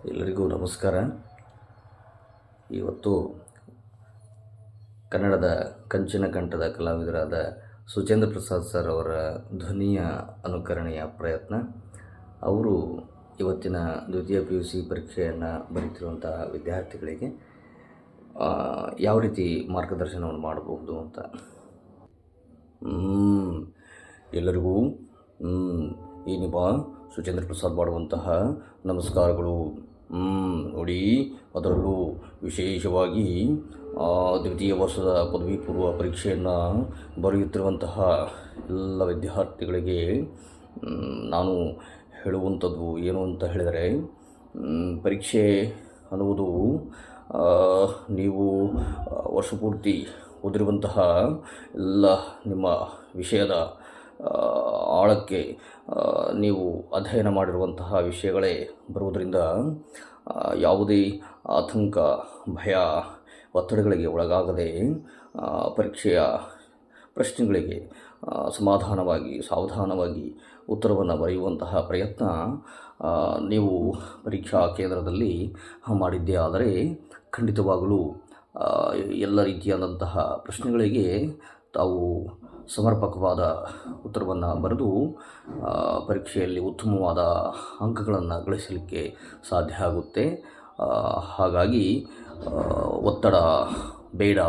ಎಲ್ಲರಿಗೂ ನಮಸ್ಕಾರ. ಇವತ್ತು ಕನ್ನಡದ ಕಂಚಿನ ಕಂಠದ ಕಲಾವಿದರಾದ ಸುಚೇಂದ್ರ ಪ್ರಸಾದ್ ಸರ್ ಅವರ ಧ್ವನಿಯ ಅನುಕರಣೆಯ ಪ್ರಯತ್ನ. ಅವರು ಇವತ್ತಿನ ದ್ವಿತೀಯ PUC ಪರೀಕ್ಷೆಯನ್ನು ಬರೀತಿರುವಂತಹ ವಿದ್ಯಾರ್ಥಿಗಳಿಗೆ ಯಾವ ರೀತಿ ಮಾರ್ಗದರ್ಶನವನ್ನು ಮಾಡಬಹುದು ಅಂತ. ಎಲ್ಲರಿಗೂ ಈ ನಿಮ್ಮ ಸುಚೇಂದ್ರ ಪ್ರಸಾದ್ ಮಾಡುವಂತಹ ನಮಸ್ಕಾರಗಳು. ನೋಡಿ, ಅದರಲ್ಲೂ ವಿಶೇಷವಾಗಿ ದ್ವಿತೀಯ ವರ್ಷದ ಪದವಿ ಪೂರ್ವ ಪರೀಕ್ಷೆಯನ್ನು ಬರೆಯುತ್ತಿರುವಂತಹ ಎಲ್ಲ ವಿದ್ಯಾರ್ಥಿಗಳಿಗೆ ನಾನು ಹೇಳುವಂಥದ್ದು ಏನು ಅಂತ ಹೇಳಿದರೆ, ಪರೀಕ್ಷೆ ಅನ್ನುವುದು ನೀವು ವರ್ಷ ಪೂರ್ತಿ ಓದಿರುವಂತಹ ಎಲ್ಲ ನಿಮ್ಮ ವಿಷಯದ ಆಳಕ್ಕೆ ನೀವು ಅಧ್ಯಯನ ಮಾಡಿರುವಂತಹ ವಿಷಯಗಳೇ ಬರುವುದರಿಂದ ಯಾವುದೇ ಆತಂಕ, ಭಯ, ಒತ್ತಡಗಳಿಗೆ ಒಳಗಾಗದೆ ಪರೀಕ್ಷೆಯ ಪ್ರಶ್ನೆಗಳಿಗೆ ಸಮಾಧಾನವಾಗಿ, ಸಾವಧಾನವಾಗಿ ಉತ್ತರವನ್ನು ಬರೆಯುವಂತಹ ಪ್ರಯತ್ನ ನೀವು ಪರೀಕ್ಷಾ ಕೇಂದ್ರದಲ್ಲಿ ಮಾಡಿದ್ದೇ ಆದರೆ ಖಂಡಿತವಾಗಲೂ ಎಲ್ಲ ರೀತಿಯಾದಂತಹ ಪ್ರಶ್ನೆಗಳಿಗೆ ತಾವು ಸಮರ್ಪಕವಾದ ಉತ್ತರವನ್ನು ಬರೆದು ಪರೀಕ್ಷೆಯಲ್ಲಿ ಉತ್ತಮವಾದ ಅಂಕಗಳನ್ನು ಗಳಿಸಲಿಕ್ಕೆ ಸಾಧ್ಯ ಆಗುತ್ತೆ. ಹಾಗಾಗಿ ಒತ್ತಡ ಬೇಡ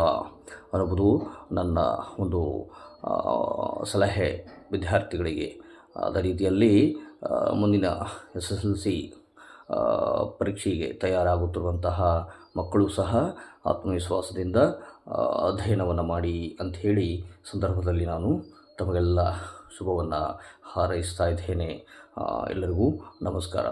ಅನ್ನುವುದು ನನ್ನ ಒಂದು ಸಲಹೆ ವಿದ್ಯಾರ್ಥಿಗಳಿಗೆ. ಅದೇ ರೀತಿಯಲ್ಲಿ ಮುಂದಿನ SSLC ಪರೀಕ್ಷೆಗೆ ತಯಾರಾಗುತ್ತಿರುವಂತಹ ಮಕ್ಕಳು ಸಹ ಆತ್ಮವಿಶ್ವಾಸದಿಂದ ಅಧ್ಯಯನವನ್ನು ಮಾಡಿ ಅಂಥೇಳಿ ಸಂದರ್ಭದಲ್ಲಿ ನಾನು ತಮಗೆಲ್ಲ ಶುಭವನ್ನು ಹಾರೈಸ್ತಾ ಇದ್ದೇನೆ. ಎಲ್ಲರಿಗೂ ನಮಸ್ಕಾರ.